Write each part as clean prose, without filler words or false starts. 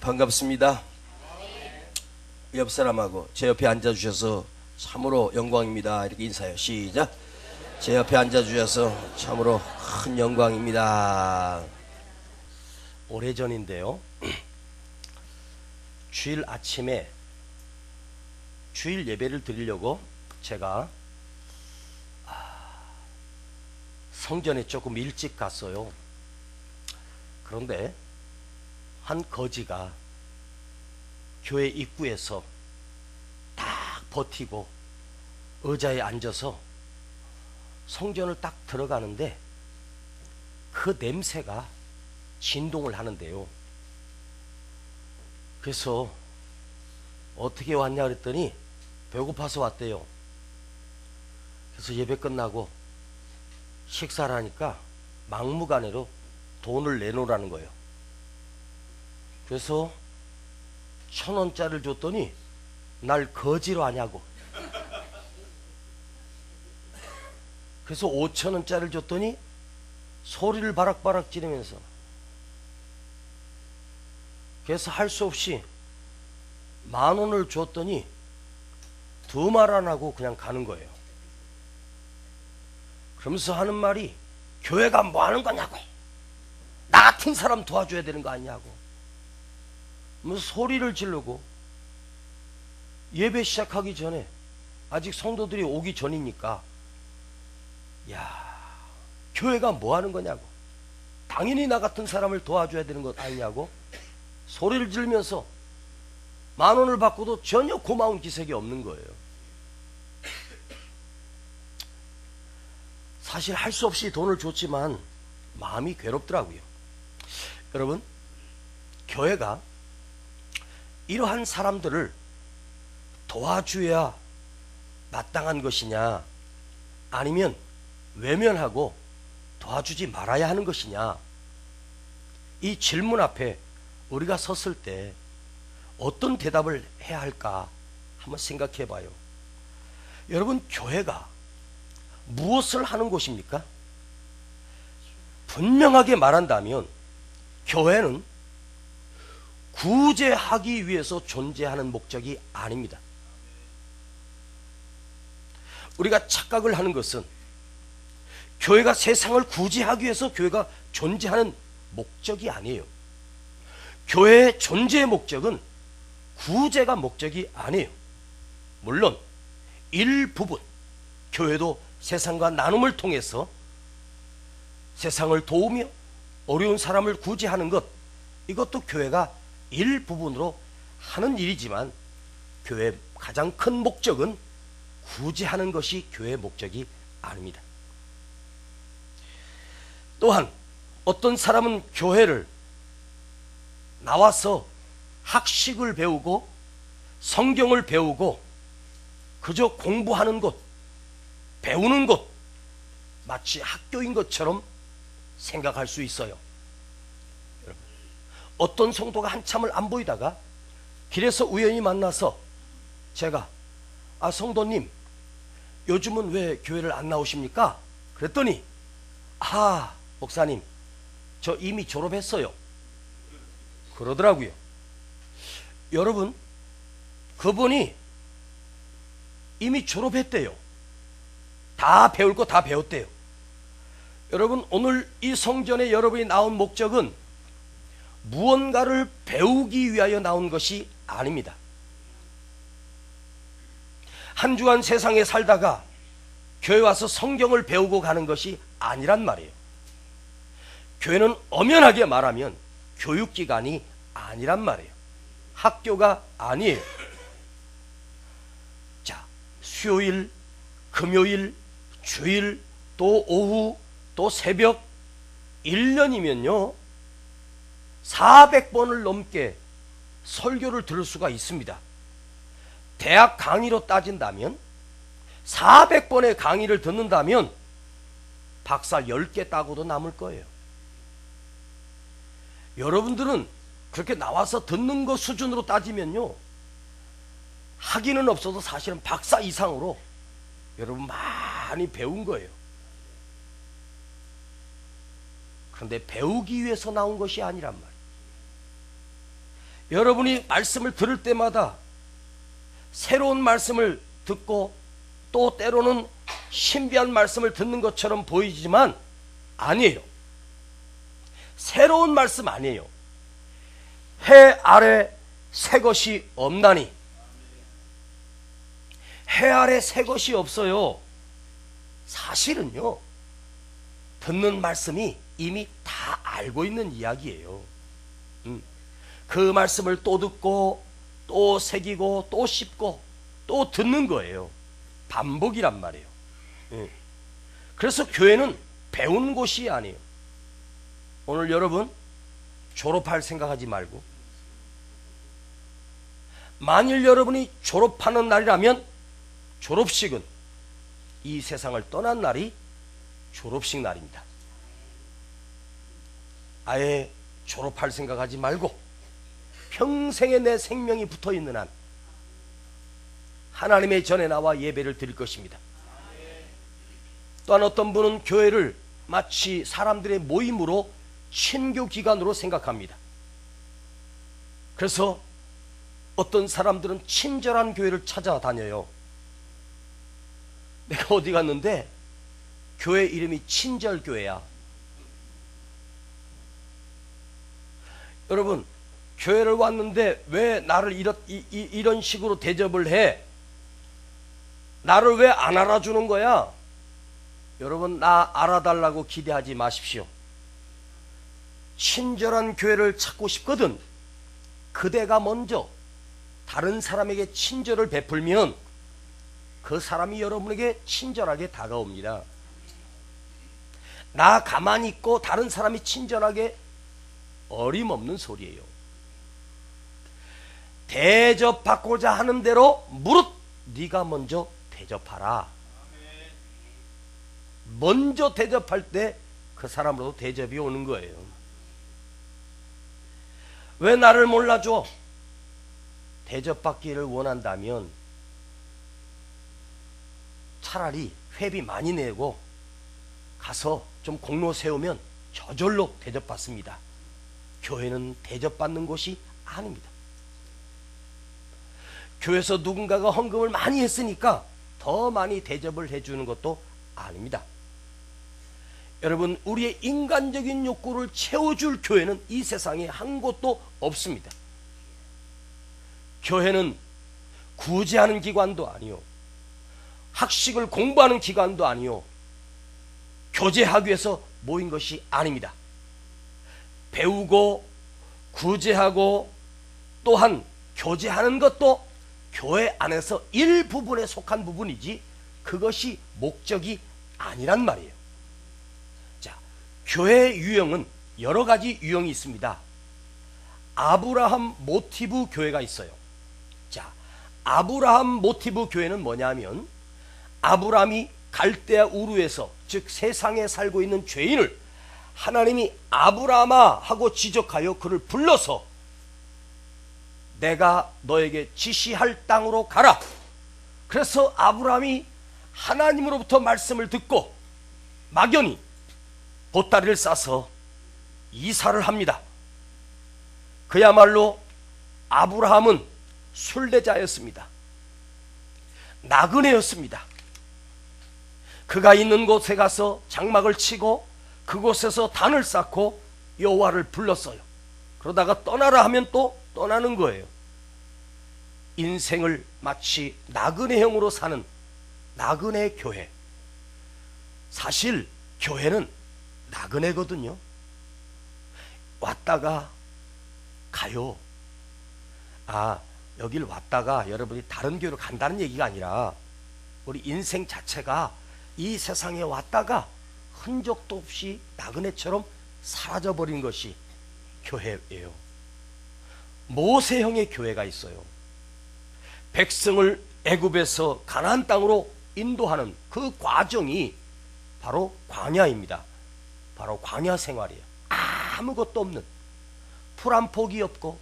반갑습니다. 옆 사람하고 제 옆에 앉아주셔서 참으로 영광입니다. 이렇게 인사해요. 시작. 제 옆에 앉아주셔서 참으로 큰 영광입니다. 오래전인데요, 주일 아침에 주일 예배를 드리려고 제가 성전에 조금 일찍 갔어요. 그런데 한 거지가 교회 입구에서 딱 버티고 의자에 앉아서 성전을 딱 들어가는데 그 냄새가 진동을 하는데요. 그래서 어떻게 왔냐 그랬더니 배고파서 왔대요. 그래서 예배 끝나고 식사를 하니까 막무가내로 돈을 내놓으라는 거예요. 그래서 1,000원짜리를 줬더니 날 거지로 하냐고. 그래서 5,000원짜리를 줬더니 소리를 바락바락 지르면서, 그래서 할 수 없이 10,000원을 줬더니 두 말 안 하고 그냥 가는 거예요. 그러면서 하는 말이, 교회가 뭐 하는 거냐고, 나 같은 사람 도와줘야 되는 거 아니냐고, 무슨 소리를 지르고. 예배 시작하기 전에, 아직 성도들이 오기 전이니까, 야, 교회가 뭐 하는 거냐고, 당연히 나 같은 사람을 도와줘야 되는 것 아니냐고 소리를 지르면서 10,000원을 받고도 전혀 고마운 기색이 없는 거예요. 사실 할 수 없이 돈을 줬지만 마음이 괴롭더라고요. 여러분, 교회가 이러한 사람들을 도와줘야 마땅한 것이냐, 아니면 외면하고 도와주지 말아야 하는 것이냐, 이 질문 앞에 우리가 섰을 때 어떤 대답을 해야 할까 한번 생각해 봐요. 여러분, 교회가 무엇을 하는 곳입니까? 분명하게 말한다면 교회는 구제하기 위해서 존재하는 목적이 아닙니다. 우리가 착각을 하는 것은 교회가 세상을 구제하기 위해서 교회가 존재하는 목적이 아니에요. 교회의 존재의 목적은 구제가 목적이 아니에요. 물론 일부분 교회도 세상과 나눔을 통해서 세상을 도우며 어려운 사람을 구제하는 것, 이것도 교회가 일부분으로 하는 일이지만 교회의 가장 큰 목적은 구제하는 것이 교회의 목적이 아닙니다. 또한 어떤 사람은 교회를 나와서 학식을 배우고 성경을 배우고 그저 공부하는 곳, 배우는 곳, 마치 학교인 것처럼 생각할 수 있어요. 여러분, 어떤 성도가 한참을 안 보이다가 길에서 우연히 만나서 제가, 성도님, 요즘은 왜 교회를 안 나오십니까? 그랬더니, 목사님, 저 이미 졸업했어요, 그러더라고요. 여러분, 그분이 이미 졸업했대요. 다 배울 거 다 배웠대요. 여러분, 오늘 이 성전에 여러분이 나온 목적은 무언가를 배우기 위하여 나온 것이 아닙니다. 한 주간 세상에 살다가 교회 와서 성경을 배우고 가는 것이 아니란 말이에요. 교회는 엄연하게 말하면 교육기관이 아니란 말이에요. 학교가 아니에요. 자, 수요일, 금요일, 주일, 또 오후, 또 새벽, 1년이면요 400번을 넘게 설교를 들을 수가 있습니다. 대학 강의로 따진다면 400번의 강의를 듣는다면 박사 10개 따고도 남을 거예요. 여러분들은 그렇게 나와서 듣는 것 수준으로 따지면요, 학위는 없어도 사실은 박사 이상으로 여러분 많이 배운 거예요. 그런데 배우기 위해서 나온 것이 아니란 말이에요. 여러분이 말씀을 들을 때마다 새로운 말씀을 듣고 또 때로는 신비한 말씀을 듣는 것처럼 보이지만 아니에요. 새로운 말씀 아니에요. 해 아래 새 것이 없나니. 해 아래 새 것이 없어요. 사실은요, 듣는 말씀이 이미 다 알고 있는 이야기예요. 그 말씀을 또 듣고 또 새기고 또 씹고 또 듣는 거예요. 반복이란 말이에요. 그래서 교회는 배우는 곳이 아니에요. 오늘 여러분 졸업할 생각하지 말고, 만일 여러분이 졸업하는 날이라면 졸업식은 이 세상을 떠난 날이 졸업식 날입니다. 아예 졸업할 생각하지 말고 평생에 내 생명이 붙어있는 한 하나님의 전에 나와 예배를 드릴 것입니다. 또한 어떤 분은 교회를 마치 사람들의 모임으로 친교 기관으로 생각합니다. 그래서 어떤 사람들은 친절한 교회를 찾아다녀요. 내가 어디 갔는데 교회 이름이 친절교회야. 여러분, 교회를 왔는데 왜 나를 이런 식으로 대접을 해? 나를 왜 안 알아주는 거야? 여러분, 나 알아달라고 기대하지 마십시오. 친절한 교회를 찾고 싶거든 그대가 먼저 다른 사람에게 친절을 베풀면 그 사람이 여러분에게 친절하게 다가옵니다. 나 가만히 있고 다른 사람이 친절하게, 어림없는 소리예요. 대접받고자 하는 대로 무릇 네가 먼저 대접하라. 먼저 대접할 때 그 사람으로도 대접이 오는 거예요. 왜 나를 몰라줘? 대접받기를 원한다면 차라리 회비 많이 내고 가서 좀 공로 세우면 저절로 대접받습니다. 교회는 대접받는 곳이 아닙니다. 교회에서 누군가가 헌금을 많이 했으니까 더 많이 대접을 해주는 것도 아닙니다. 여러분, 우리의 인간적인 욕구를 채워줄 교회는 이 세상에 한 곳도 없습니다. 교회는 구제하는 기관도 아니요, 학식을 공부하는 기관도 아니요, 교제하기 위해서 모인 것이 아닙니다. 배우고 구제하고 또한 교제하는 것도 교회 안에서 일부분에 속한 부분이지 그것이 목적이 아니란 말이에요. 자, 교회의 유형은 여러 가지 유형이 있습니다. 아브라함 모티브 교회가 있어요. 자, 아브라함 모티브 교회는 뭐냐면 아브라함이 갈대아 우르에서, 즉 세상에 살고 있는 죄인을 하나님이 아브라함아 하고 지적하여 그를 불러서 내가 너에게 지시할 땅으로 가라. 그래서 아브라함이 하나님으로부터 말씀을 듣고 막연히 보따리를 싸서 이사를 합니다. 그야말로 아브라함은 순례자였습니다. 나그네였습니다. 그가 있는 곳에 가서 장막을 치고 그곳에서 단을 쌓고 여호와를 불렀어요. 그러다가 떠나라 하면 또 떠나는 거예요. 인생을 마치 나그네형으로 사는 나그네 교회. 사실 교회는 나그네거든요. 왔다가 가요. 여길 왔다가 여러분이 다른 교회로 간다는 얘기가 아니라 우리 인생 자체가 이 세상에 왔다가 흔적도 없이 나그네처럼 사라져버린 것이 교회예요. 모세형의 교회가 있어요. 백성을 애굽에서 가나안 땅으로 인도하는 그 과정이 바로 광야입니다. 바로 광야 생활이에요. 아무것도 없는, 풀 한 폭이 없고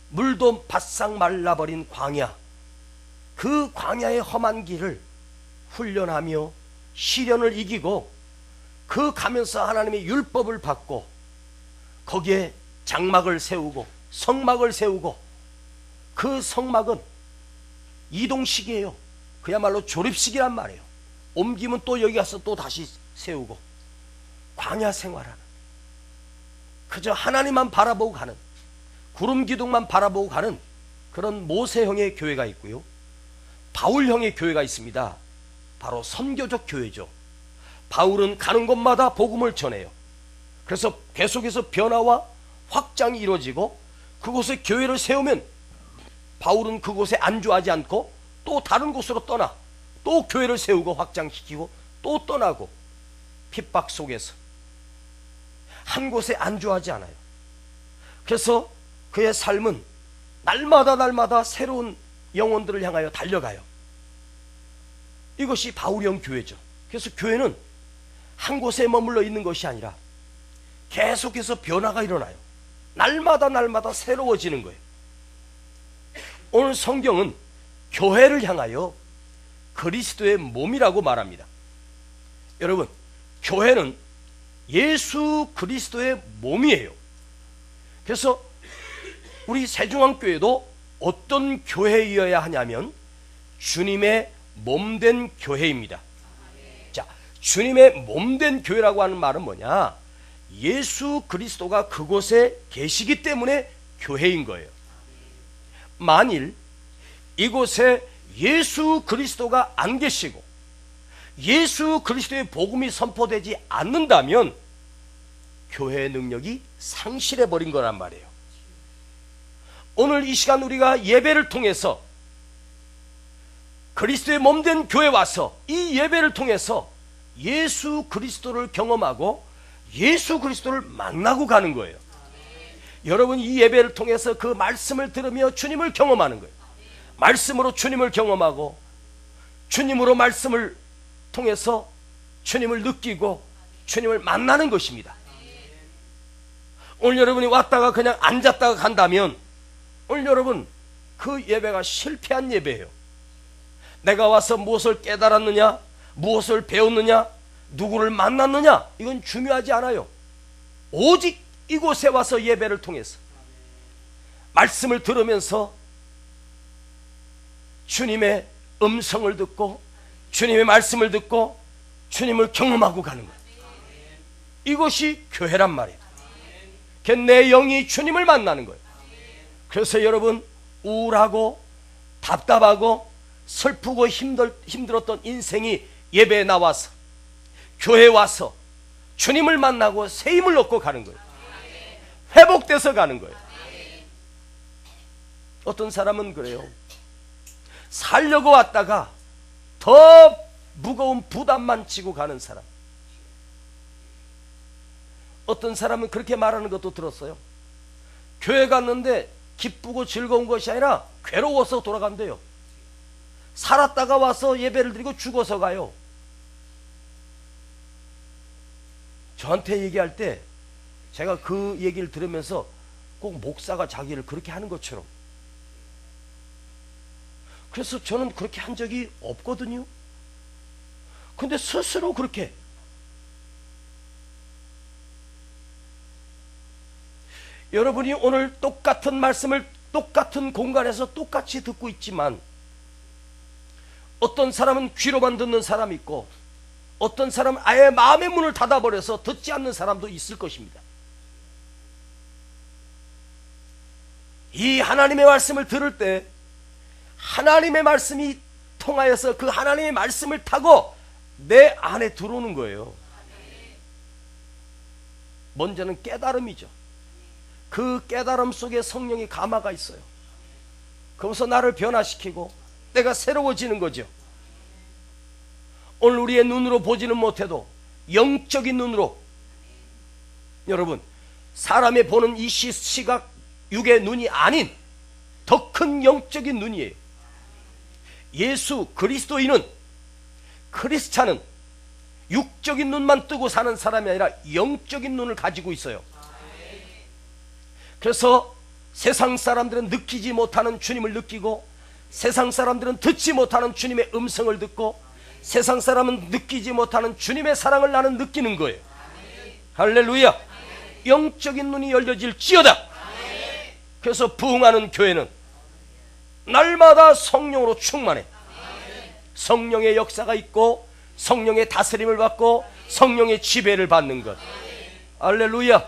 물도 바싹 말라버린 광야. 그 광야의 험한 길을 훈련하며 시련을 이기고 그 가면서 하나님의 율법을 받고 거기에 장막을 세우고 성막을 세우고, 그 성막은 이동식이에요. 그야말로 조립식이란 말이에요. 옮기면 또 여기 가서 또 다시 세우고, 광야 생활하는, 그저 하나님만 바라보고 가는, 구름 기둥만 바라보고 가는 그런 모세형의 교회가 있고요, 바울형의 교회가 있습니다. 바로 선교적 교회죠. 바울은 가는 곳마다 복음을 전해요. 그래서 계속해서 변화와 확장이 이루어지고, 그곳에 교회를 세우면 바울은 그곳에 안주하지 않고 또 다른 곳으로 떠나 또 교회를 세우고 확장시키고 또 떠나고, 핍박 속에서 한 곳에 안주하지 않아요. 그래서 그의 삶은 날마다 새로운 영혼들을 향하여 달려가요. 이것이 바울형 교회죠. 그래서 교회는 한 곳에 머물러 있는 것이 아니라 계속해서 변화가 일어나요. 날마다 새로워지는 거예요. 오늘 성경은 교회를 향하여 그리스도의 몸이라고 말합니다. 여러분, 교회는 예수 그리스도의 몸이에요. 그래서 우리 세중앙교회도 어떤 교회이어야 하냐면 주님의 몸된 교회입니다. 자, 주님의 몸된 교회라고 하는 말은 뭐냐? 예수 그리스도가 그곳에 계시기 때문에 교회인 거예요. 만일 이곳에 예수 그리스도가 안 계시고 예수 그리스도의 복음이 선포되지 않는다면 교회의 능력이 상실해 버린 거란 말이에요. 오늘 이 시간 우리가 예배를 통해서 그리스도의 몸된 교회에 와서 이 예배를 통해서 예수 그리스도를 경험하고 예수 그리스도를 만나고 가는 거예요. 여러분, 이 예배를 통해서 그 말씀을 들으며 주님을 경험하는 거예요. 말씀으로 주님을 경험하고 주님으로 말씀을 통해서 주님을 느끼고 주님을 만나는 것입니다. 오늘 여러분이 왔다가 그냥 앉았다가 간다면 오늘 여러분 그 예배가 실패한 예배예요. 내가 와서 무엇을 깨달았느냐, 무엇을 배웠느냐, 누구를 만났느냐, 이건 중요하지 않아요. 오직 이곳에 와서 예배를 통해서 말씀을 들으면서 주님의 음성을 듣고 주님의 말씀을 듣고 주님을 경험하고 가는 거예요. 이것이 교회란 말이에요. 내 영이 주님을 만나는 거예요. 그래서 여러분, 우울하고 답답하고 슬프고 힘들었던 인생이 예배에 나와서 교회에 와서 주님을 만나고 새 힘을 얻고 가는 거예요. 회복돼서 가는 거예요. 어떤 사람은 그래요. 살려고 왔다가 더 무거운 부담만 지고 가는 사람. 어떤 사람은 그렇게 말하는 것도 들었어요. 교회 갔는데 기쁘고 즐거운 것이 아니라 괴로워서 돌아간대요. 살았다가 와서 예배를 드리고 죽어서 가요. 저한테 얘기할 때 제가 그 얘기를 들으면서 꼭 목사가 자기를 그렇게 하는 것처럼, 그래서 저는 그렇게 한 적이 없거든요. 근데 스스로 그렇게, 여러분이 오늘 똑같은 말씀을 똑같은 공간에서 똑같이 듣고 있지만 어떤 사람은 귀로만 듣는 사람이 있고 어떤 사람은 아예 마음의 문을 닫아버려서 듣지 않는 사람도 있을 것입니다. 이 하나님의 말씀을 들을 때 하나님의 말씀이 통하여서 그 하나님의 말씀을 타고 내 안에 들어오는 거예요. 먼저는 깨달음이죠. 그 깨달음 속에 성령의 감화가 있어요. 그러면서 나를 변화시키고 내가 새로워지는 거죠. 오늘 우리의 눈으로 보지는 못해도 영적인 눈으로, 여러분, 사람의 보는 이 시각 육의 눈이 아닌 더 큰 영적인 눈이에요. 예수 그리스도인은, 크리스찬은 육적인 눈만 뜨고 사는 사람이 아니라 영적인 눈을 가지고 있어요. 그래서 세상 사람들은 느끼지 못하는 주님을 느끼고 세상 사람들은 듣지 못하는 주님의 음성을 듣고 세상 사람은 느끼지 못하는 주님의 사랑을 나는 느끼는 거예요. 할렐루야. 영적인 눈이 열려질지어다. 그래서 부흥하는 교회는 날마다 성령으로 충만해. 성령의 역사가 있고 성령의 다스림을 받고 성령의 지배를 받는 것. 할렐루야.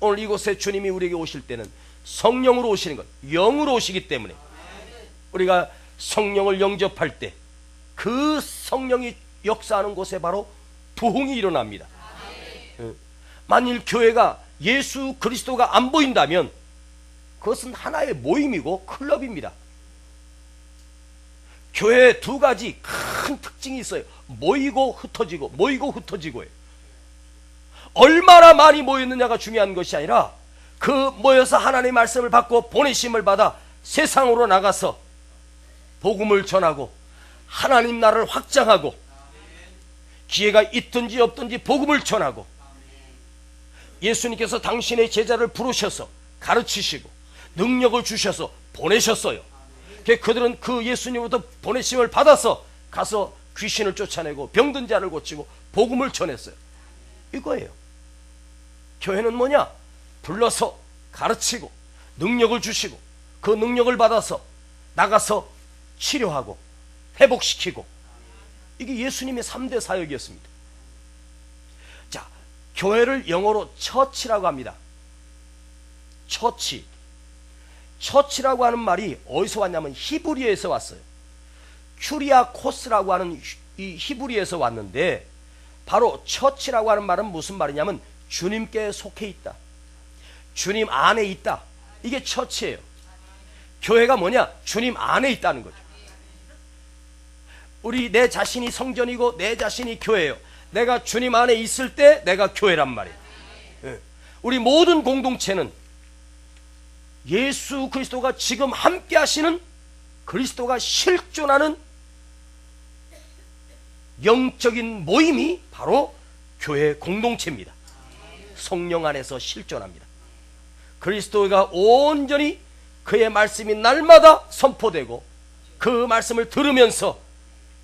오늘 이곳에 주님이 우리에게 오실 때는 성령으로 오시는 것, 영으로 오시기 때문에 우리가 성령을 영접할 때 그 성령이 역사하는 곳에 바로 부흥이 일어납니다. 만일 교회가 예수 그리스도가 안 보인다면 그것은 하나의 모임이고 클럽입니다. 교회에 두 가지 큰 특징이 있어요. 모이고 흩어지고, 모이고 흩어지고예요. 얼마나 많이 모였느냐가 중요한 것이 아니라 그 모여서 하나님의 말씀을 받고 보내심을 받아 세상으로 나가서 복음을 전하고 하나님 나라를 확장하고 기회가 있든지 없든지 복음을 전하고 예수님께서 당신의 제자를 부르셔서 가르치시고 능력을 주셔서 보내셨어요. 그들은 그 예수님으로부터 보내심을 받아서 가서 귀신을 쫓아내고 병든 자를 고치고 복음을 전했어요. 이거예요. 교회는 뭐냐? 불러서 가르치고 능력을 주시고 그 능력을 받아서 나가서 치료하고 회복시키고, 이게 예수님의 3대 사역이었습니다. 자, 교회를 영어로 처치라고 합니다. 처치. 처치라고 하는 말이 어디서 왔냐면 히브리어에서 왔어요. 큐리아코스라고 하는 이 히브리어에서 왔는데, 바로 처치라고 하는 말은 무슨 말이냐면 주님께 속해 있다, 주님 안에 있다. 이게 처치예요. 교회가 뭐냐? 주님 안에 있다는 거죠. 내 자신이 성전이고 내 자신이 교회예요. 내가 주님 안에 있을 때 내가 교회란 말이에요. 우리 모든 공동체는 예수 그리스도가 지금 함께 하시는, 그리스도가 실존하는 영적인 모임이 바로 교회 공동체입니다. 성령 안에서 실존합니다. 그리스도가 온전히 그의 말씀이 날마다 선포되고 그 말씀을 들으면서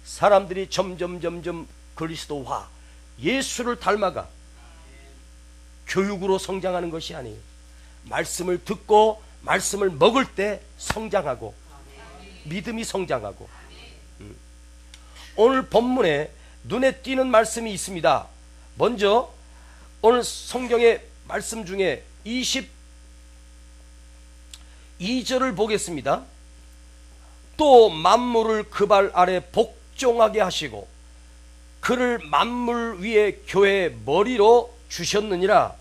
사람들이 점점 그리스도화, 예수를 닮아가 교육으로 성장하는 것이 아니에요. 말씀을 듣고 말씀을 먹을 때 성장하고 믿음이 성장하고. 오늘 본문에 눈에 띄는 말씀이 있습니다. 먼저 오늘 성경의 말씀 중에 22절을 보겠습니다. 또 만물을 그 발 아래 복종하게 하시고 그를 만물 위에 교회의 머리로 주셨느니라.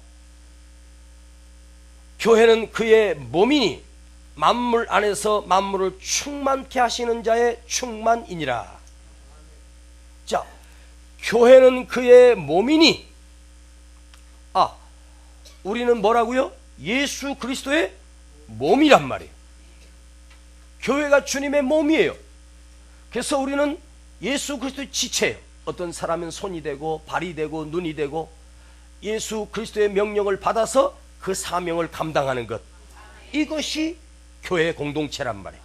교회는 그의 몸이니 만물 안에서 만물을 충만케 하시는 자의 충만이니라. 자, 교회는 그의 몸이니, 우리는 뭐라고요? 예수 그리스도의 몸이란 말이에요. 교회가 주님의 몸이에요. 그래서 우리는 예수 그리스도의 지체예요. 어떤 사람은 손이 되고 발이 되고 눈이 되고 예수 그리스도의 명령을 받아서 그 사명을 감당하는 것, 이것이 교회 공동체란 말이에요.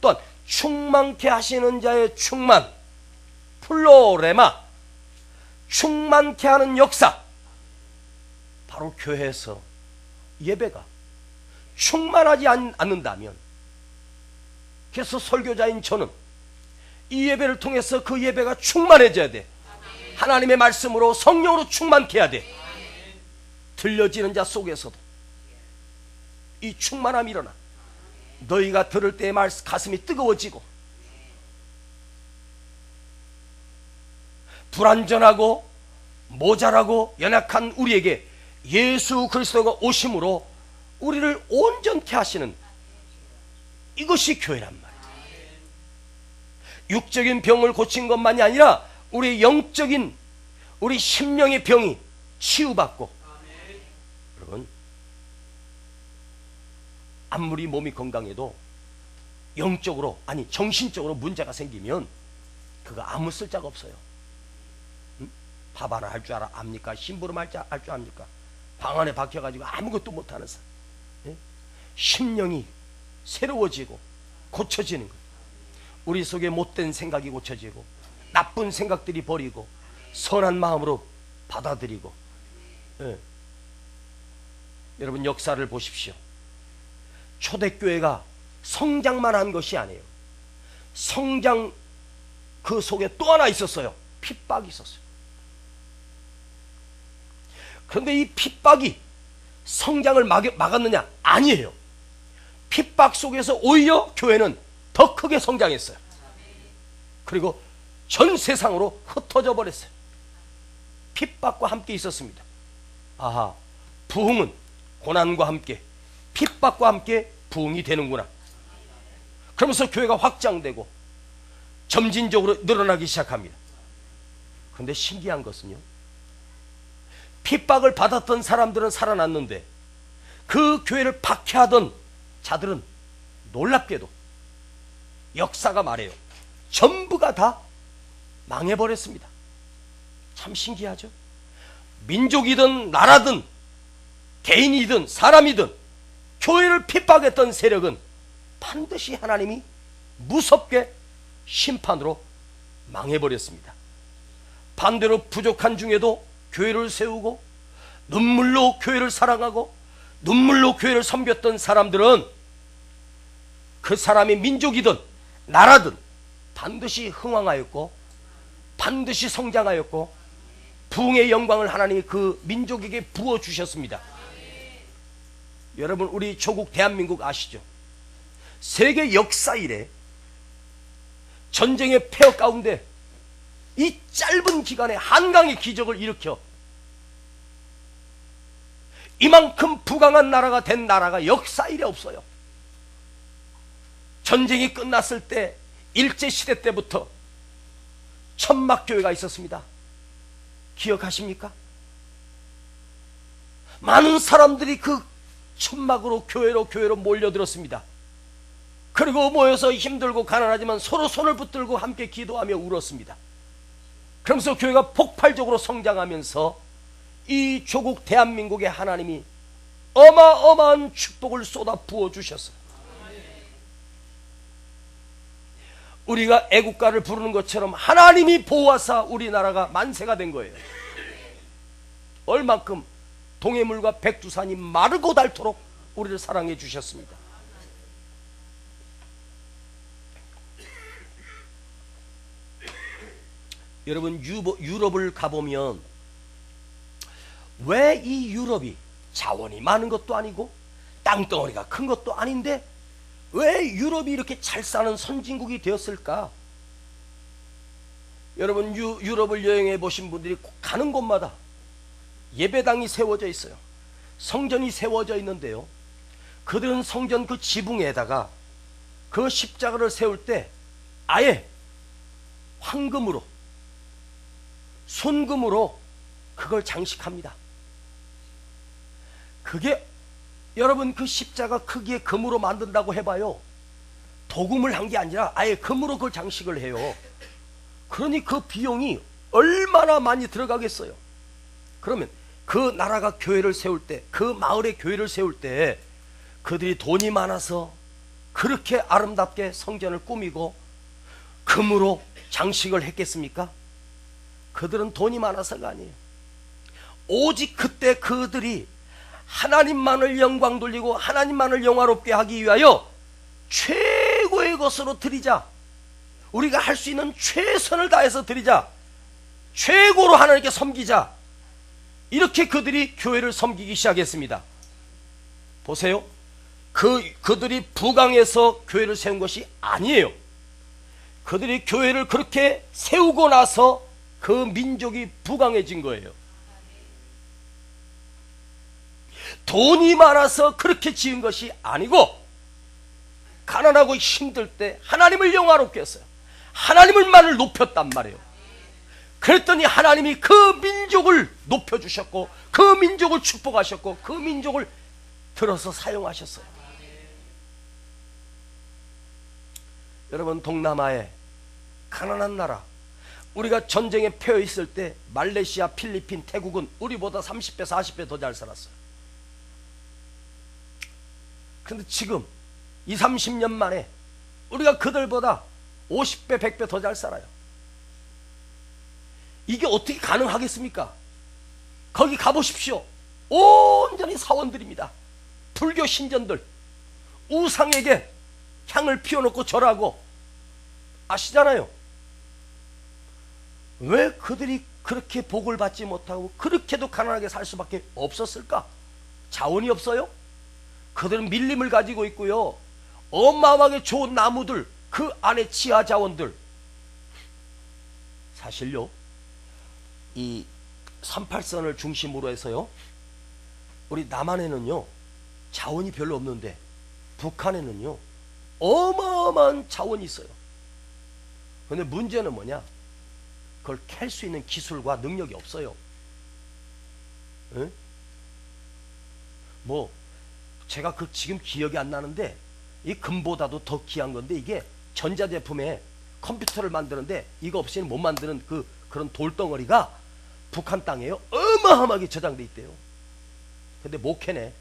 또한 충만케 하시는 자의 충만, 플로레마, 충만케 하는 역사, 바로 교회에서 예배가 충만하지 않는다면, 그래서 설교자인 저는 이 예배를 통해서 그 예배가 충만해져야 돼. 하나님의 말씀으로 성령으로 충만케 해야 돼. 들려지는 자 속에서도 이 충만함이 일어나. 너희가 들을 때의 말 가슴이 뜨거워지고 불완전하고 모자라고 연약한 우리에게 예수 그리스도가 오심으로 우리를 온전케 하시는, 이것이 교회란 말이에요. 육적인 병을 고친 것만이 아니라 우리 영적인, 우리 심령의 병이 치유받고. 여러분, 아무리 몸이 건강해도 영적으로, 아니 정신적으로 문제가 생기면 그거 아무 쓸데가 없어요. 밥 하나 할 줄 압니까? 심부름 할 줄 압니까? 방 안에 박혀가지고 아무것도 못하는 사람. 심령이 새로워지고 고쳐지는 거예요. 우리 속에 못된 생각이 고쳐지고 나쁜 생각들이 버리고 선한 마음으로 받아들이고. 여러분, 역사를 보십시오. 초대교회가 성장만 한 것이 아니에요. 성장 그 속에 또 하나 있었어요. 핍박이 있었어요. 그런데 이 핍박이 성장을 막았느냐? 아니에요. 핍박 속에서 오히려 교회는 더 크게 성장했어요. 그리고 전 세상으로 흩어져 버렸어요. 핍박과 함께 있었습니다. 아하, 부흥은 고난과 함께, 핍박과 함께 부흥이 되는구나. 그러면서 교회가 확장되고 점진적으로 늘어나기 시작합니다. 그런데 신기한 것은요, 핍박을 받았던 사람들은 살아났는데 그 교회를 박해하던 자들은 놀랍게도 역사가 말해요. 전부가 다 망해버렸습니다. 참 신기하죠? 민족이든 나라든 개인이든 사람이든 교회를 핍박했던 세력은 반드시 하나님이 무섭게 심판으로 망해버렸습니다. 반대로 부족한 중에도 교회를 세우고 눈물로 교회를 사랑하고 눈물로 교회를 섬겼던 사람들은 그 사람이 민족이든 나라든 반드시 흥왕하였고 반드시 성장하였고 부흥의 영광을 하나님이 그 민족에게 부어주셨습니다. 여러분, 우리 조국 대한민국 아시죠? 세계 역사 이래 전쟁의 폐허 가운데 이 짧은 기간에 한강의 기적을 일으켜 이만큼 부강한 나라가 된 나라가 역사 이래 없어요. 전쟁이 끝났을 때 일제시대 때부터 천막교회가 있었습니다. 기억하십니까? 많은 사람들이 그 천막으로 교회로 몰려들었습니다. 그리고 모여서 힘들고 가난하지만 서로 손을 붙들고 함께 기도하며 울었습니다. 그러면서 교회가 폭발적으로 성장하면서 이 조국 대한민국의 하나님이 어마어마한 축복을 쏟아 부어주셨어요. 우리가 애국가를 부르는 것처럼 하나님이 보호하사 우리나라가 만세가 된 거예요. 얼만큼 동해물과 백두산이 마르고 닳도록 우리를 사랑해 주셨습니다. 여러분, 유럽을 가보면 왜 이 유럽이 자원이 많은 것도 아니고 땅덩어리가 큰 것도 아닌데 왜 유럽이 이렇게 잘 사는 선진국이 되었을까? 여러분, 유럽을 여행해 보신 분들이 가는 곳마다 예배당이 세워져 있어요. 성전이 세워져 있는데요, 그들은 성전 그 지붕에다가 그 십자가를 세울 때 아예 황금으로 순금으로 그걸 장식합니다. 그게 여러분, 그 십자가 크기의 금으로 만든다고 해봐요. 도금을 한 게 아니라 아예 금으로 그걸 장식을 해요. 그러니 그 비용이 얼마나 많이 들어가겠어요. 그러면 그 나라가 교회를 세울 때, 그 마을에 교회를 세울 때 그들이 돈이 많아서 그렇게 아름답게 성전을 꾸미고 금으로 장식을 했겠습니까? 그들은 돈이 많아서가 아니에요. 오직 그때 그들이 하나님만을 영광 돌리고 하나님만을 영화롭게 하기 위하여 최고의 것으로 드리자, 우리가 할 수 있는 최선을 다해서 드리자, 최고로 하나님께 섬기자, 이렇게 그들이 교회를 섬기기 시작했습니다. 보세요. 그들이 부강해서 교회를 세운 것이 아니에요. 그들이 교회를 그렇게 세우고 나서 그 민족이 부강해진 거예요. 돈이 많아서 그렇게 지은 것이 아니고 가난하고 힘들 때 하나님을 영화롭게 했어요. 하나님을만을 높였단 말이에요. 그랬더니 하나님이 그 민족을 높여주셨고 그 민족을 축복하셨고 그 민족을 들어서 사용하셨어요. 여러분, 동남아의 가난한 나라, 우리가 전쟁에 패여 있을 때 말레이시아, 필리핀, 태국은 우리보다 30배, 40배 더 잘 살았어요. 근데 지금 20, 30년 만에 우리가 그들보다 50배, 100배 더 잘 살아요. 이게 어떻게 가능하겠습니까? 거기 가보십시오. 온전히 사원들입니다. 불교 신전들, 우상에게 향을 피워놓고 절하고, 아시잖아요. 왜 그들이 그렇게 복을 받지 못하고 그렇게도 가난하게 살 수밖에 없었을까? 자원이 없어요? 그들은 밀림을 가지고 있고요, 어마어마하게 좋은 나무들, 그 안에 지하 자원들. 사실요, 이 38선을 중심으로 해서요, 우리 남한에는요 자원이 별로 없는데 북한에는요 어마어마한 자원이 있어요. 근데 문제는 뭐냐? 그걸 캘 수 있는 기술과 능력이 없어요. 응? 뭐 제가 그 지금 기억이 안 나는데, 이 금보다도 더 귀한 건데, 이게 전자제품에 컴퓨터를 만드는데 이거 없이는 못 만드는 그런 돌덩어리가 북한 땅에요 어마어마하게 저장돼 있대요. 근데 못 캐네.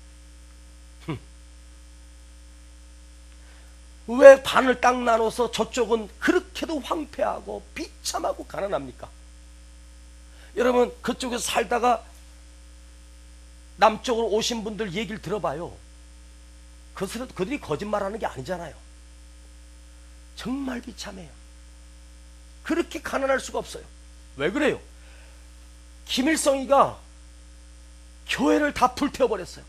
왜 반을 딱 나눠서 저쪽은 그렇게도 황폐하고 비참하고 가난합니까? 여러분, 그쪽에서 살다가 남쪽으로 오신 분들 얘기를 들어봐요. 그들이 거짓말하는 게 아니잖아요. 정말 비참해요. 그렇게 가난할 수가 없어요. 왜 그래요? 김일성이가 교회를 다 불태워버렸어요.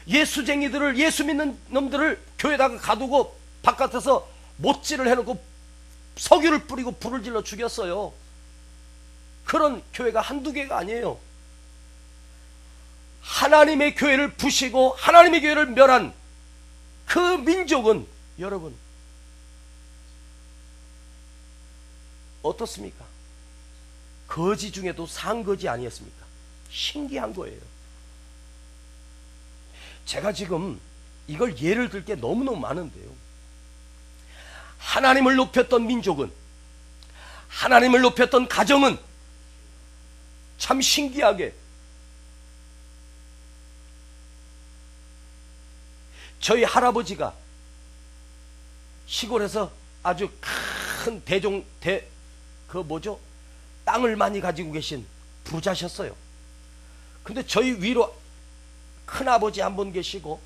예수쟁이들을, 예수 믿는 놈들을 교회에다가 가두고 바깥에서 못질을 해놓고 석유를 뿌리고 불을 질러 죽였어요. 그런 교회가 한두 개가 아니에요. 하나님의 교회를 부시고 하나님의 교회를 멸한 그 민족은 여러분 어떻습니까? 거지 중에도 상거지 아니었습니까? 신기한 거예요. 제가 지금 이걸 예를 들 게 너무너무 많은데요, 하나님을 높였던 민족은, 하나님을 높였던 가정은 참 신기하게 저희 할아버지가 시골에서 아주 큰 땅을 많이 가지고 계신 부자셨어요. 근데 저희 위로 큰아버지 한 분 계시고,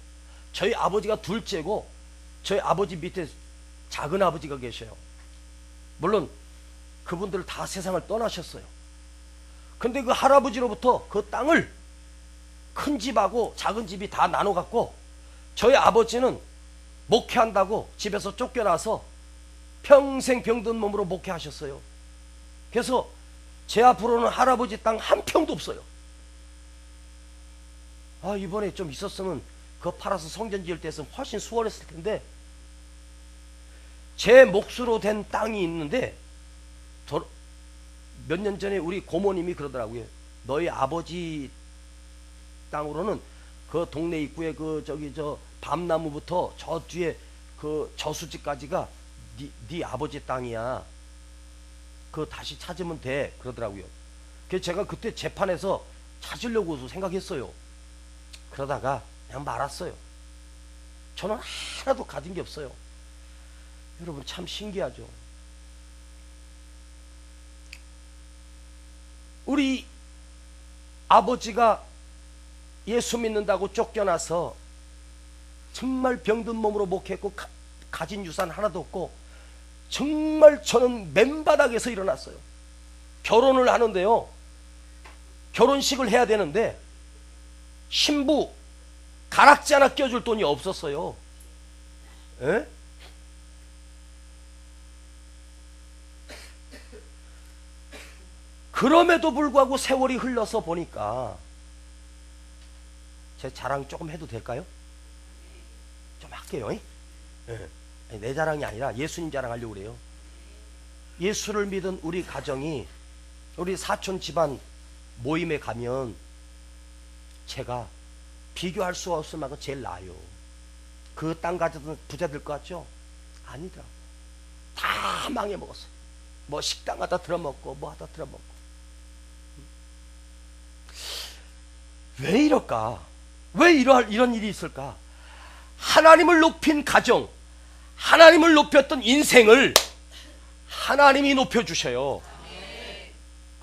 저희 아버지가 둘째고, 저희 아버지 밑에 작은 아버지가 계셔요. 물론 그분들 다 세상을 떠나셨어요. 근데 그 할아버지로부터 그 땅을 큰 집하고 작은 집이 다 나눠 갖고, 저희 아버지는 목회한다고 집에서 쫓겨나서 평생 병든 몸으로 목회하셨어요. 그래서 제 앞으로는 할아버지 땅 한 평도 없어요. 아, 이번에 좀 있었으면 그거 팔아서 성전 지을 때 했으면 훨씬 수월했을 텐데, 제 몫으로 된 땅이 있는데, 몇 년 전에 우리 고모님이 그러더라고요. 너희 아버지 땅으로는 그 동네 입구에 저 밤나무부터 저 뒤에 그 저수지까지가 네 아버지 땅이야. 그거 다시 찾으면 돼. 그러더라고요. 그래서 제가 그때 재판에서 찾으려고 생각했어요. 그러다가 그냥 말았어요. 저는 하나도 가진 게 없어요. 여러분, 참 신기하죠. 우리 아버지가 예수 믿는다고 쫓겨나서 정말 병든 몸으로 목했고, 가진 유산 하나도 없고, 정말 저는 맨바닥에서 일어났어요. 결혼을 하는데요, 결혼식을 해야 되는데 신부 가락지 하나 껴줄 돈이 없었어요. 에? 그럼에도 불구하고 세월이 흘러서 보니까, 제 자랑 조금 해도 될까요? 좀 할게요. 예. 내 자랑이 아니라 예수님 자랑하려고 그래요. 예수를 믿은 우리 가정이, 우리 사촌 집안 모임에 가면 제가 비교할 수 없을 만큼 제일 나아요. 그 땅 가졌던 부자들 것 같죠? 아니다. 다 망해먹었어요. 뭐 식당 하다 들어먹고 뭐 하다 들어먹고. 왜 이럴까? 왜 이런 일이 있을까? 하나님을 높인 가정, 하나님을 높였던 인생을 하나님이 높여주셔요.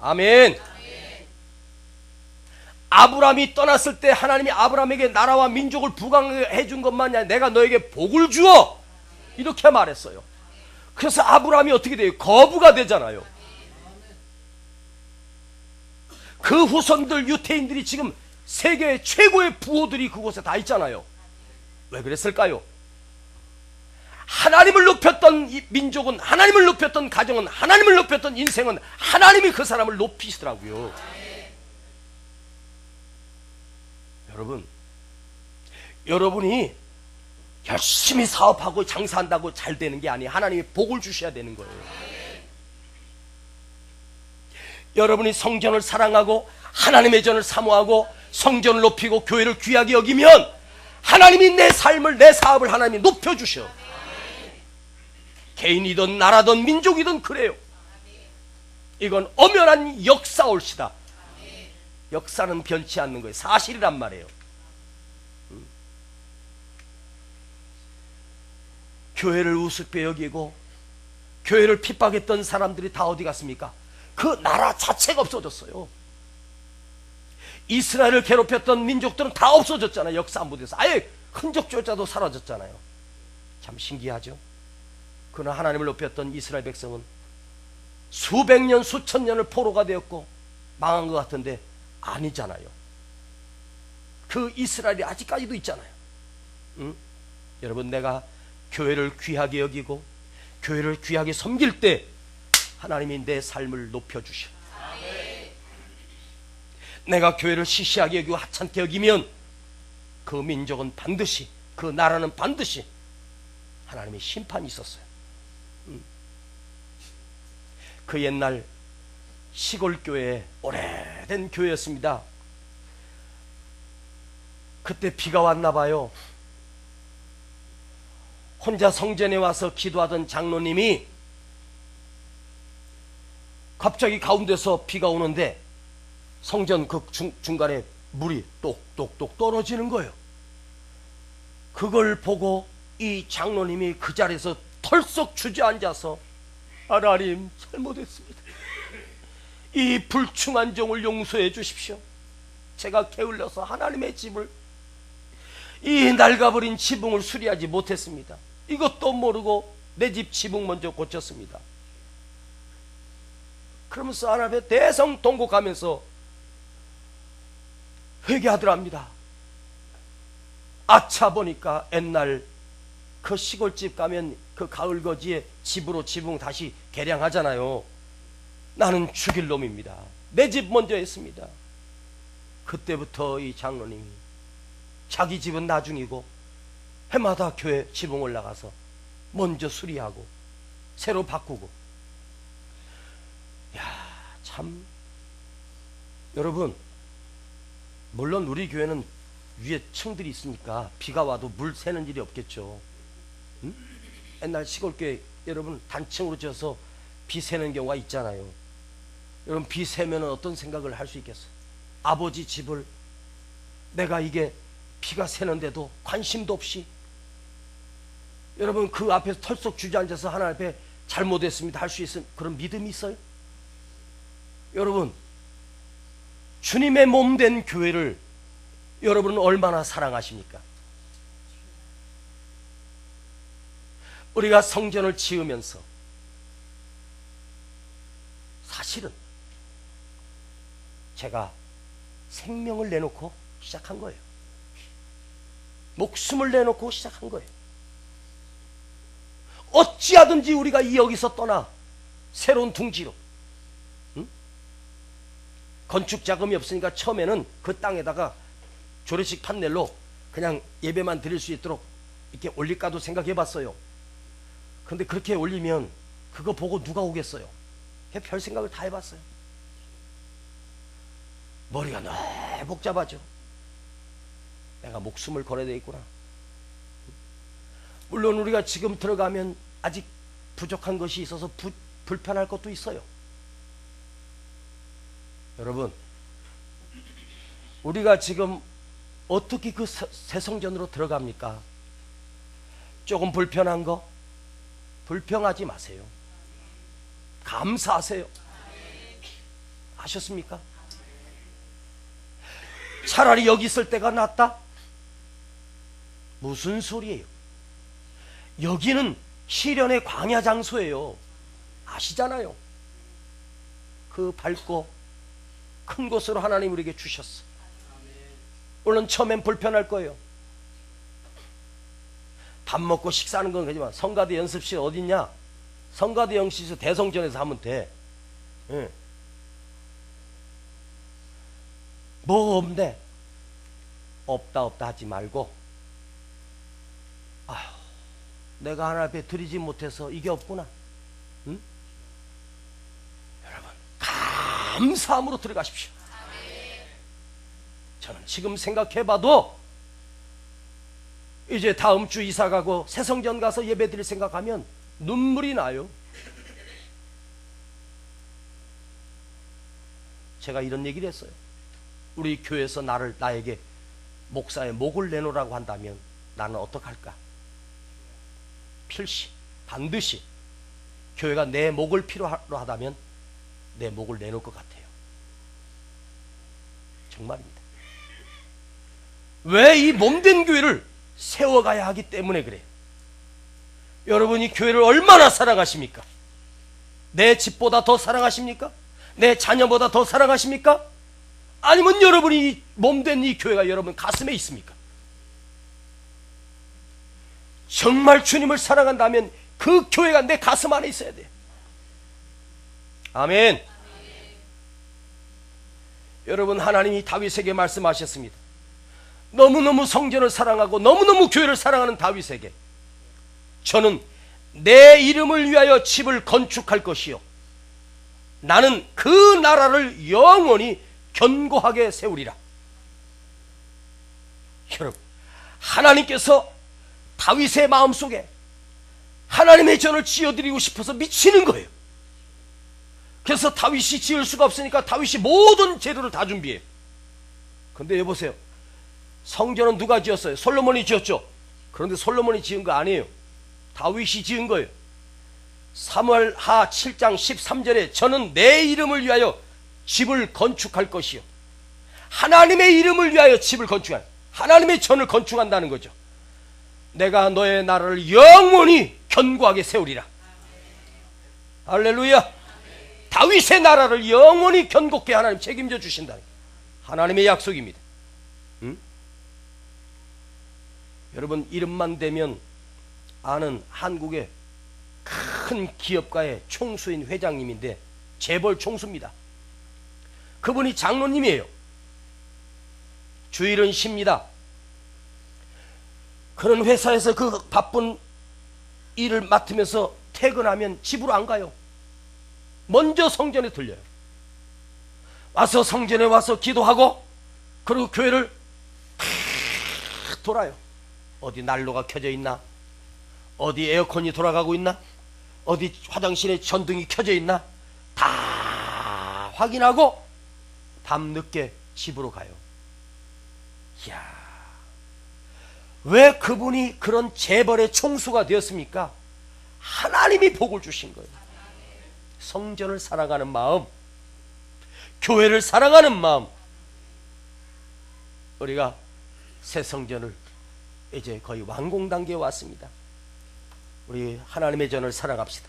아멘. 아브라함이 떠났을 때 하나님이 아브라함에게 나라와 민족을 부강해 준 것만이 아니라 내가 너에게 복을 주어 이렇게 말했어요. 그래서 아브라함이 어떻게 돼요? 거부가 되잖아요. 그 후손들 유태인들이 지금 세계 최고의 부호들이 그곳에 다 있잖아요. 왜 그랬을까요? 하나님을 높였던 이 민족은, 하나님을 높였던 가정은, 하나님을 높였던 인생은 하나님이 그 사람을 높이시더라고요. 여러분이 열심히 사업하고 장사한다고 잘 되는 게 아니에요. 하나님이 복을 주셔야 되는 거예요. 여러분이 성전을 사랑하고 하나님의 전을 사모하고 성전을 높이고 교회를 귀하게 여기면 하나님이 내 삶을, 내 사업을 하나님이 높여주셔. 개인이든 나라든 민족이든 그래요. 이건 엄연한 역사 올시다. 역사는 변치 않는 거예요. 사실이란 말이에요. 교회를 우습게 여기고 교회를 핍박했던 사람들이 다 어디 갔습니까? 그 나라 자체가 없어졌어요. 이스라엘을 괴롭혔던 민족들은 다 없어졌잖아요. 역사 무대에서 아예 흔적조차도 사라졌잖아요. 참 신기하죠. 그러나 하나님을 높였던 이스라엘 백성은 수백 년 수천 년을 포로가 되었고 망한 것 같은데 아니잖아요. 그 이스라엘이 아직까지도 있잖아요. 응? 여러분, 내가 교회를 귀하게 여기고 교회를 귀하게 섬길 때 하나님이 내 삶을 높여주셔. 내가 교회를 시시하게 여기고 하찮게 여기면 그 민족은 반드시, 그 나라는 반드시 하나님의 심판이 있었어요. 그 옛날 시골 교회, 오래된 교회였습니다. 그때 비가 왔나 봐요. 혼자 성전에 와서 기도하던 장로님이 갑자기 가운데서 비가 오는데 성전 그 중간에 물이 똑똑똑 떨어지는 거예요. 그걸 보고 이 장로님이 그 자리에서 털썩 주저앉아서 하나님, 잘못했습니다. 이 불충한 종을 용서해 주십시오. 제가 게을러서 하나님의 집을, 이 낡아버린 지붕을 수리하지 못했습니다. 이것도 모르고 내 집 지붕 먼저 고쳤습니다. 그러면서 하나님 앞에 대성통곡하면서 회개하더랍니다. 아차, 보니까 옛날 그 시골집 가면 그 가을 거지에 집으로 지붕 다시 개량하잖아요. 나는 죽일 놈입니다. 내 집 먼저 했습니다. 그때부터 이 장로님이 자기 집은 나중이고 해마다 교회 지붕 올라가서 먼저 수리하고 새로 바꾸고. 야, 참. 여러분, 물론 우리 교회는 위에 층들이 있으니까 비가 와도 물 새는 일이 없겠죠. 응? 옛날 시골교회 여러분 단층으로 지어서 비 새는 경우가 있잖아요. 여러분, 비 새면 어떤 생각을 할 수 있겠어요? 아버지 집을 내가 이게 비가 새는데도 관심도 없이, 여러분 그 앞에서 털썩 주저앉아서 하나님 앞에 잘못했습니다 할 수 있는 그런 믿음이 있어요? 여러분, 주님의 몸 된 교회를 여러분은 얼마나 사랑하십니까? 우리가 성전을 지으면서 사실은 제가 생명을 내놓고 시작한 거예요. 목숨을 내놓고 시작한 거예요. 어찌하든지 우리가 이 여기서 떠나 새로운 둥지로, 응? 건축 자금이 없으니까 처음에는 그 땅에다가 조례식 판넬로 그냥 예배만 드릴 수 있도록 이렇게 올릴까도 생각해 봤어요. 근데 그렇게 올리면 그거 보고 누가 오겠어요? 별 생각을 다 해봤어요. 머리가 너무 복잡하죠. 내가 목숨을 걸어야 되겠구나. 물론 우리가 지금 들어가면 아직 부족한 것이 있어서 불편할 것도 있어요. 여러분, 우리가 지금 어떻게 그 새 성전으로 들어갑니까? 조금 불편한 거 불평하지 마세요. 감사하세요. 아셨습니까? 차라리 여기 있을 때가 낫다? 무슨 소리예요? 여기는 시련의 광야 장소예요. 아시잖아요. 그 밝고 큰 곳으로 하나님 우리에게 주셨어. 물론 처음엔 불편할 거예요. 밥 먹고 식사하는 건 그지만 성가대 연습실 어딨냐? 성가대 연습실 대성전에서 하면 돼. 응. 뭐 없네. 없다 하지 말고, 아휴, 내가 하나님 앞에 드리지 못해서 이게 없구나. 응? 여러분, 감사함으로 들어가십시오. 저는 지금 생각해봐도 이제 다음 주 이사 가고 새성전 가서 예배 드릴 생각하면 눈물이 나요. 제가 이런 얘기를 했어요. 우리 교회에서 나에게 목사의 목을 내놓으라고 한다면 나는 어떡할까? 필시 반드시 교회가 내 목을 필요로 하다면 내 목을 내놓을 것 같아요. 정말입니다. 왜 이 몸된 교회를 세워가야 하기 때문에 그래요. 여러분이 교회를 얼마나 사랑하십니까? 내 집보다 더 사랑하십니까? 내 자녀보다 더 사랑하십니까? 아니면 여러분이 몸된 이 교회가 여러분 가슴에 있습니까? 정말 주님을 사랑한다면 그 교회가 내 가슴 안에 있어야 돼요. 아멘. 여러분, 하나님이 다윗에게 말씀하셨습니다. 너무너무 성전을 사랑하고 너무너무 교회를 사랑하는 다윗에게 저는 내 이름을 위하여 집을 건축할 것이요 나는 그 나라를 영원히 견고하게 세우리라. 여러분, 하나님께서 다윗의 마음속에 하나님의 전을 지어드리고 싶어서 미치는 거예요. 그래서 다윗이 지을 수가 없으니까 다윗이 모든 재료를 다 준비해요. 근데 여보세요, 성전은 누가 지었어요? 솔로몬이 지었죠. 그런데 솔로몬이 지은 거 아니에요. 다윗이 지은 거예요. 사무엘하 7장 13절에 저는 내 이름을 위하여 집을 건축할 것이요 하나님의 이름을 위하여 집을 건축한, 하나님의 전을 건축한다는 거죠. 내가 너의 나라를 영원히 견고하게 세우리라. 할렐루야. 다윗의 나라를 영원히 견고하게 하나님 책임져 주신다. 하나님의 약속입니다. 응? 여러분, 이름만 대면 아는 한국의 큰 기업가의 총수인 회장님인데 재벌 총수입니다. 그분이 장로님이에요. 주일은 쉽니다. 그런 회사에서 그 바쁜 일을 맡으면서 퇴근하면 집으로 안 가요. 먼저 성전에 들려요. 와서 성전에 와서 기도하고 그리고 교회를 돌아요. 어디 난로가 켜져 있나? 어디 에어컨이 돌아가고 있나? 어디 화장실에 전등이 켜져 있나? 다 확인하고 밤늦게 집으로 가요. 이야, 왜 그분이 그런 재벌의 총수가 되었습니까? 하나님이 복을 주신 거예요. 성전을 사랑하는 마음, 교회를 사랑하는 마음. 우리가 새 성전을 이제 거의 완공 단계에 왔습니다. 우리 하나님의 전을 사랑합시다.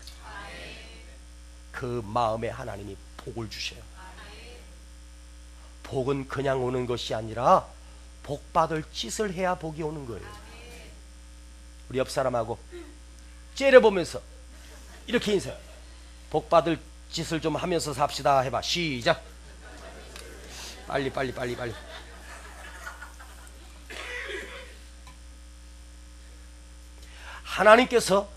그 마음에 하나님이 복을 주셔요. 복은 그냥 오는 것이 아니라 복 받을 짓을 해야 복이 오는 거예요. 우리 옆 사람하고 째려보면서 이렇게 인사해요. 복 받을 짓을 좀 하면서 삽시다 해봐. 시작. 빨리. 하나님께서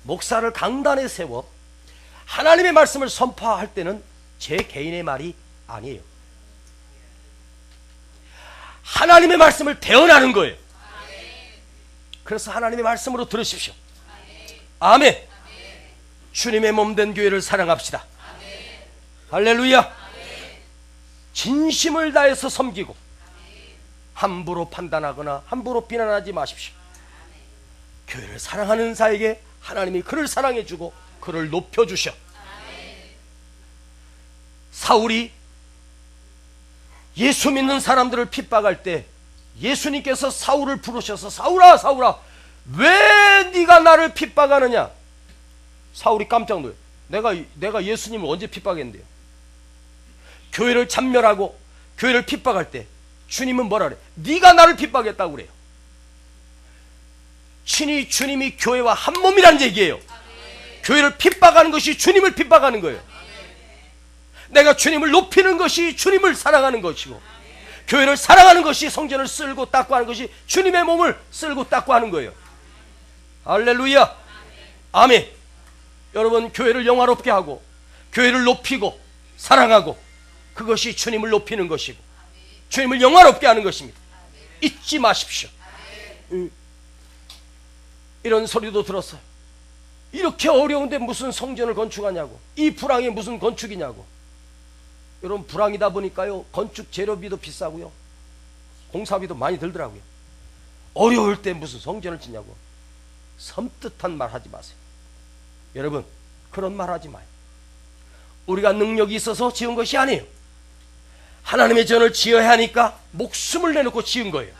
목사를 강단에 세워 하나님의 말씀을 선포할 때는 제 개인의 말이 아니에요. 하나님의 말씀을 대언하는 거예요. 그래서 하나님의 말씀으로 들으십시오. 아멘. 주님의 몸된 교회를 사랑합시다. 할렐루야. 진심을 다해서 섬기고 함부로 판단하거나 함부로 비난하지 마십시오. 교회를 사랑하는 자에게 하나님이 그를 사랑해주고 그를 높여주셔. 사울이 예수 믿는 사람들을 핍박할 때 예수님께서 사울을 부르셔서 사울아 사울아 왜 네가 나를 핍박하느냐. 사울이 깜짝 놀라요. 내가 예수님을 언제 핍박했는데요. 교회를 참멸하고 교회를 핍박할 때 주님은 뭐라 그래? 네가 나를 핍박했다고 그래요. 친히 주님이 교회와 한 몸이라는 얘기예요. 교회를 핍박하는 것이 주님을 핍박하는 거예요. 내가 주님을 높이는 것이 주님을 사랑하는 것이고, 교회를 사랑하는 것이 성전을 쓸고 닦고 하는 것이 주님의 몸을 쓸고 닦고 하는 거예요. 할렐루야. 아멘. 여러분, 교회를 영화롭게 하고 교회를 높이고 사랑하고, 그것이 주님을 높이는 것이고 주님을 영화롭게 하는 것입니다. 잊지 마십시오. 이런 소리도 들었어요. 이렇게 어려운데 무슨 성전을 건축하냐고, 이 불황이 무슨 건축이냐고. 여러분, 불황이다 보니까요 건축 재료비도 비싸고요 공사비도 많이 들더라고요. 어려울 때 무슨 성전을 짓냐고 섬뜩한 말 하지 마세요. 여러분, 그런 말 하지 마요. 우리가 능력이 있어서 지은 것이 아니에요. 하나님의 전을 지어야 하니까 목숨을 내놓고 지은 거예요.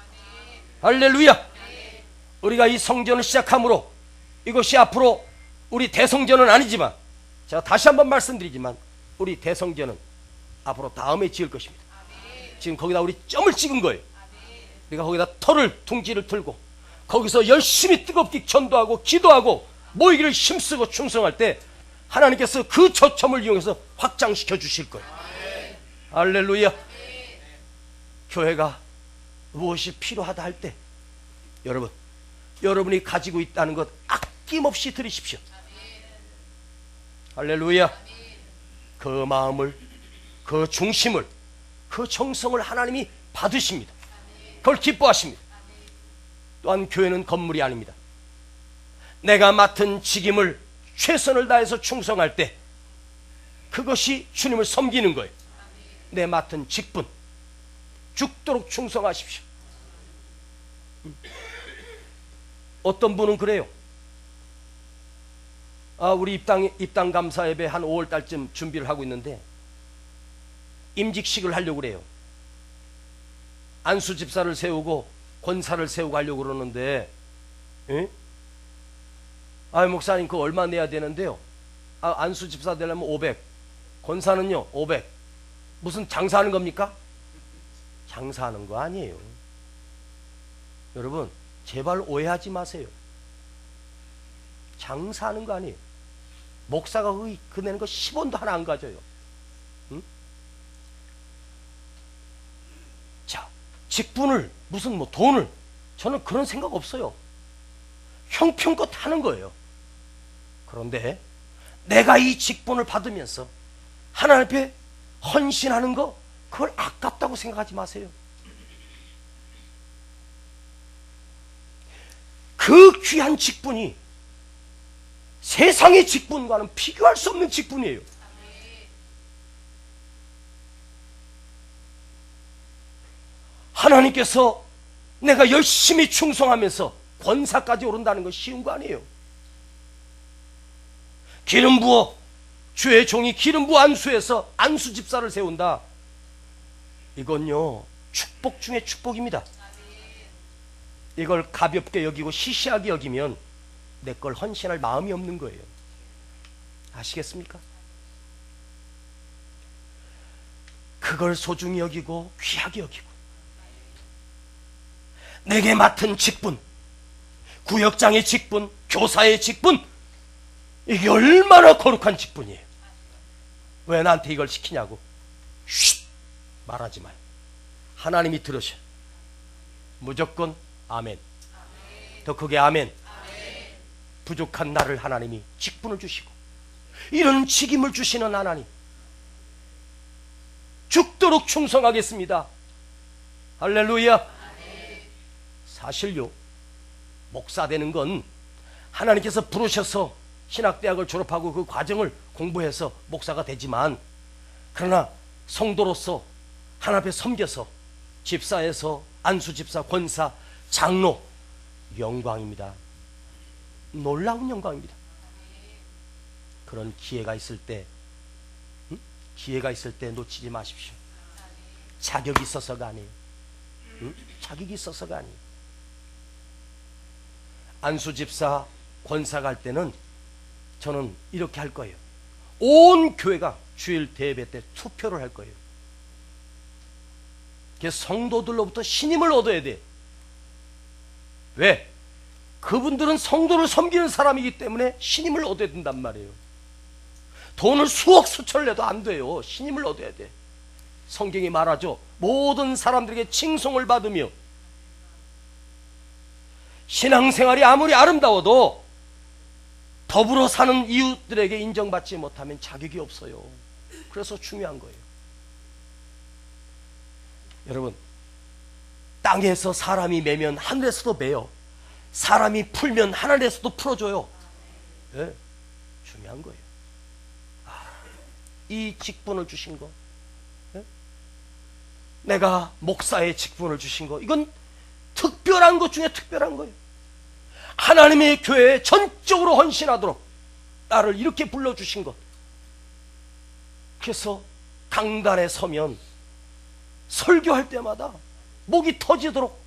할렐루야. 우리가 이 성전을 시작함으로 이것이 앞으로 우리 대성전은 아니지만, 제가 다시 한번 말씀드리지만 우리 대성전은 앞으로 다음에 지을 것입니다. 지금 거기다 우리 점을 찍은 거예요. 우리가 거기다 털을 둥지를 틀고 거기서 열심히 뜨겁게 전도하고 기도하고 모이기를 힘쓰고 충성할 때 하나님께서 그 초점을 이용해서 확장시켜 주실 거예요. 할렐루야. 교회가 무엇이 필요하다 할 때 여러분, 여러분이 가지고 있다는 것 아낌없이 드리십시오. 할렐루야. 그 마음을, 그 중심을, 그 정성을 하나님이 받으십니다. 그걸 기뻐하십니다. 또한 교회는 건물이 아닙니다. 내가 맡은 직임을 최선을 다해서 충성할 때 그것이 주님을 섬기는 거예요. 내 맡은 직분 죽도록 충성하십시오. 어떤 분은 그래요. 우리 입당 감사 예배 한 5월 달쯤 준비를 하고 있는데 임직식을 하려고 그래요. 안수 집사를 세우고 권사를 세우고 하려고 그러는데, 목사님 그거 얼마 내야 되는데요? 안수 집사 되려면 500, 권사는요 500. 무슨 장사하는 겁니까? 장사하는 거 아니에요. 여러분, 제발 오해하지 마세요. 장사하는 거 아니에요. 목사가 그 내는 거 10원도 하나 안 가져요. 응? 자, 직분을, 무슨 돈을, 저는 그런 생각 없어요. 형편껏 하는 거예요. 그런데 내가 이 직분을 받으면서 하나님 앞에 헌신하는 거, 그걸 아깝다고 생각하지 마세요. 그 귀한 직분이 세상의 직분과는 비교할 수 없는 직분이에요. 하나님께서 내가 열심히 충성하면서 권사까지 오른다는 건 쉬운 거 아니에요. 기름 부어, 주의 종이 기름 부어 안수해서 안수 집사를 세운다. 이건요 축복 중에 축복입니다. 이걸 가볍게 여기고 시시하게 여기면 내 걸 헌신할 마음이 없는 거예요. 아시겠습니까? 그걸 소중히 여기고 귀하게 여기고, 내게 맡은 직분, 구역장의 직분, 교사의 직분, 이게 얼마나 거룩한 직분이에요. 왜 나한테 이걸 시키냐고 쉿 말하지 마요. 하나님이 들으셔. 무조건 아멘. 더 크게 아멘. 부족한 나를 하나님이 직분을 주시고 이런 직임을 주시는 하나님, 죽도록 충성하겠습니다. 할렐루야. 사실요, 목사 되는 건 하나님께서 부르셔서 신학대학을 졸업하고 그 과정을 공부해서 목사가 되지만, 그러나 성도로서 하나님 앞에 섬겨서 집사에서 안수집사, 권사, 장로, 영광입니다. 놀라운 영광입니다. 그런 기회가 있을 때, 기회가 있을 때 놓치지 마십시오. 자격이 있어서가 아니에요. 응? 자격이 있어서가 아니에요. 안수집사 권사 갈 때는 저는 이렇게 할 거예요. 온 교회가 주일 대예배 때 투표를 할 거예요. 성도들로부터 신임을 얻어야 돼. 왜? 그분들은 성도를 섬기는 사람이기 때문에 신임을 얻어야 된단 말이에요. 돈을 수억 수천을 내도 안 돼요. 신임을 얻어야 돼. 성경이 말하죠. 모든 사람들에게 칭송을 받으며, 신앙생활이 아무리 아름다워도 더불어 사는 이웃들에게 인정받지 못하면 자격이 없어요. 그래서 중요한 거예요. 여러분, 땅에서 사람이 매면 하늘에서도 매요. 사람이 풀면 하늘에서도 풀어줘요. 네, 중요한 거예요. 이 직분을 주신 거, 네? 내가 목사의 직분을 주신 거, 이건 특별한 것 중에 특별한 거예요. 하나님의 교회에 전적으로 헌신하도록 나를 이렇게 불러주신 것. 그래서 강단에 서면 설교할 때마다 목이 터지도록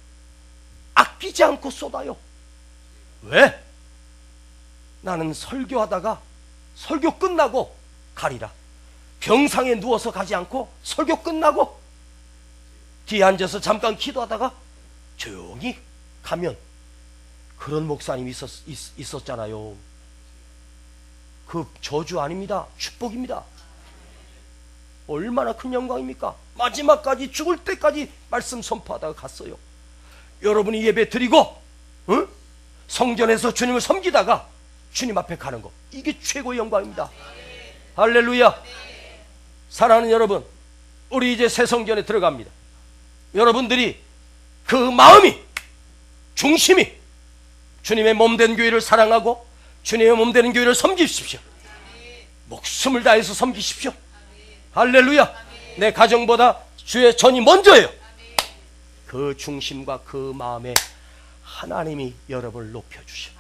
아끼지 않고 쏟아요. 왜? 나는 설교하다가 설교 끝나고 가리라. 병상에 누워서 가지 않고 설교 끝나고 뒤에 앉아서 잠깐 기도하다가 조용히 가면, 그런 목사님이 있었잖아요. 그 저주 아닙니다. 축복입니다. 얼마나 큰 영광입니까? 마지막까지 죽을 때까지 말씀 선포하다가 갔어요. 여러분이 예배 드리고 성전에서 주님을 섬기다가 주님 앞에 가는 거, 이게 최고의 영광입니다. 할렐루야. 사랑하는 여러분, 우리 이제 새 성전에 들어갑니다. 여러분들이 그 마음이, 중심이 주님의 몸된 교회를 사랑하고 주님의 몸되는 교회를 섬기십시오. 목숨을 다해서 섬기십시오. 할렐루야. 내 가정보다 주의 전이 먼저예요. 그 중심과 그 마음에 하나님이 여러분을 높여주셔.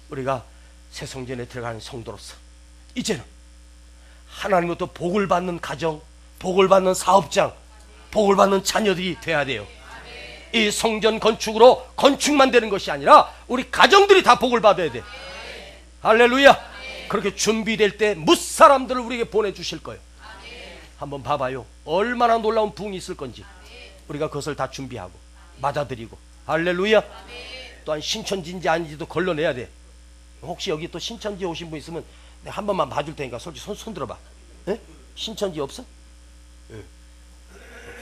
우리가 새 성전에 들어가는 성도로서 이제는 하나님부터 복을 받는 가정, 복을 받는 사업장, 복을 받는 자녀들이 돼야 돼요. 이 성전 건축으로 건축만 되는 것이 아니라 우리 가정들이 다 복을 받아야 돼. 할렐루야. 그렇게 준비될 때 무사람들을 우리에게 보내주실 거예요. 한번 봐봐요. 얼마나 놀라운 부흥이 있을 건지. 우리가 그것을 다 준비하고 맞아들이고. 할렐루야. 또한 신천지인지 아닌지도 걸러내야 돼. 혹시 여기 또 신천지 오신 분 있으면 내가 한 번만 봐줄 테니까 솔직히 손 들어봐. 에? 신천지 없어? 에.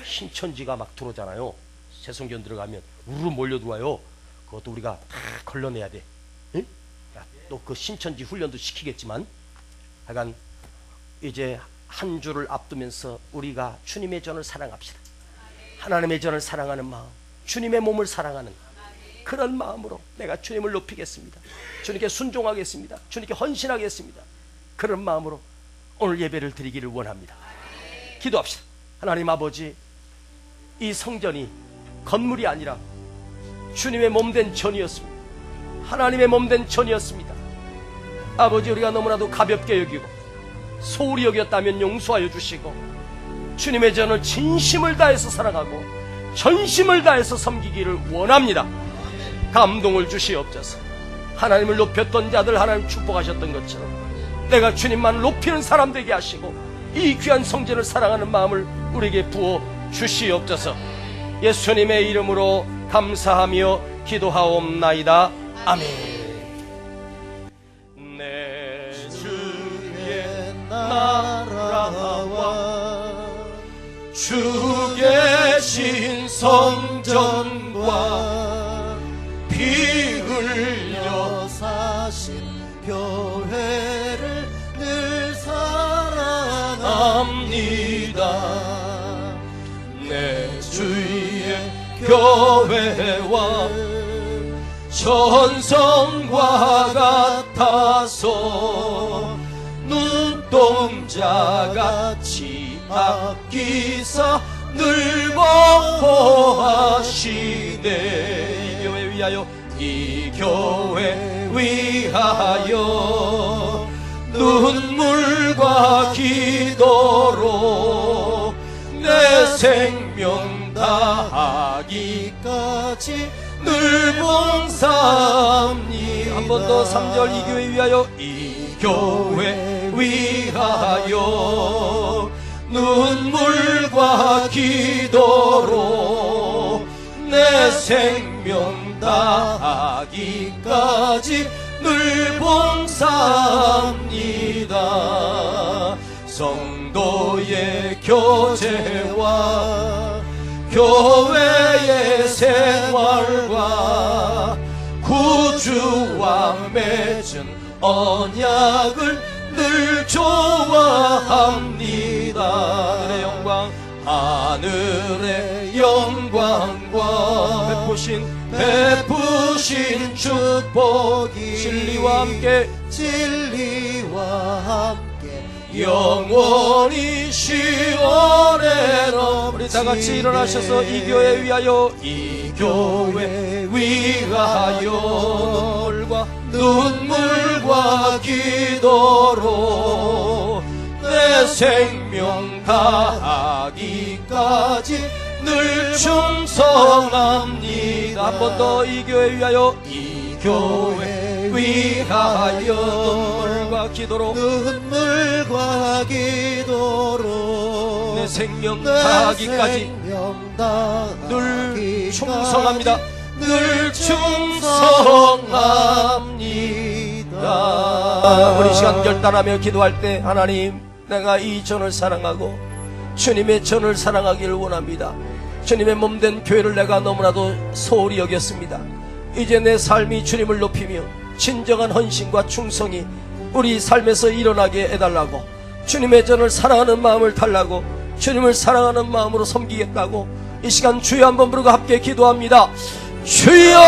신천지가 막 들어오잖아요. 새 성전 들어가면 우르르 몰려 들어와요. 그것도 우리가 다 걸러내야 돼. 또 그 신천지 훈련도 시키겠지만, 하여간 이제 한 주를 앞두면서 우리가 주님의 전을 사랑합시다. 하나님의 전을 사랑하는 마음, 주님의 몸을 사랑하는 그런 마음으로 내가 주님을 높이겠습니다. 주님께 순종하겠습니다. 주님께 헌신하겠습니다. 그런 마음으로 오늘 예배를 드리기를 원합니다. 기도합시다. 하나님 아버지, 이 성전이 건물이 아니라 주님의 몸된 전이었습니다. 하나님의 몸된 전이었습니다. 아버지, 우리가 너무나도 가볍게 여기고 소홀히 여겼다면 용서하여 주시고, 주님의 전을 진심을 다해서 사랑하고 전심을 다해서 섬기기를 원합니다. 감동을 주시옵소서. 하나님을 높였던 자들 하나님 축복하셨던 것처럼 내가 주님만을 높이는 사람 되게 하시고 이 귀한 성전을 사랑하는 마음을 우리에게 부어 주시옵소서. 예수님의 이름으로 감사하며 기도하옵나이다. 아멘. 내 주의 나라와 주 계신 성전과 피 흘려 사신 교회를 늘 사랑합니다. 내 주의 교회와 전성과 같아서 눈동자같이 아끼사 늘 보호하시네. 이 교회 위하여, 이 교회 위하여 눈물과 기도로 내 내 생명 다하기까지 늘 봉사합니다. 한 번 더 3절 이 교회 위하여 이 교회 위하여 눈물과 기도로 내 생명 다하기까지 늘 봉사합니다. 성도의 교제와 교회의 생활과 구주와 맺은 언약을 늘 좋아합니다. 하늘의 영광, 하늘의 영광과 베푸신 축복이 진리와 함께 영원히 시원해라. 우리 다 같이 일어나셔서 이 교회 위하여 이 교회 위하여 눈물과 기도로 내 생명 다하기까지 늘 충성합니다. 한 번 더 이 교회 위하여 이 교회 위하여 눈물과 기도로 내 생명 다하기까지 늘 충성합니다. 늘 충성합니다. 우리 시간 결단하며 기도할 때 하나님, 내가 이 전을 사랑하고 주님의 전을 사랑하기를 원합니다. 주님의 몸된 교회를 내가 너무나도 소홀히 여겼습니다. 이제 내 삶이 주님을 높이며 진정한 헌신과 충성이 우리 삶에서 일어나게 해달라고, 주님의 전을 사랑하는 마음을 달라고, 주님을 사랑하는 마음으로 섬기겠다고 이 시간 주여 한번 부르고 함께 기도합니다. 주여!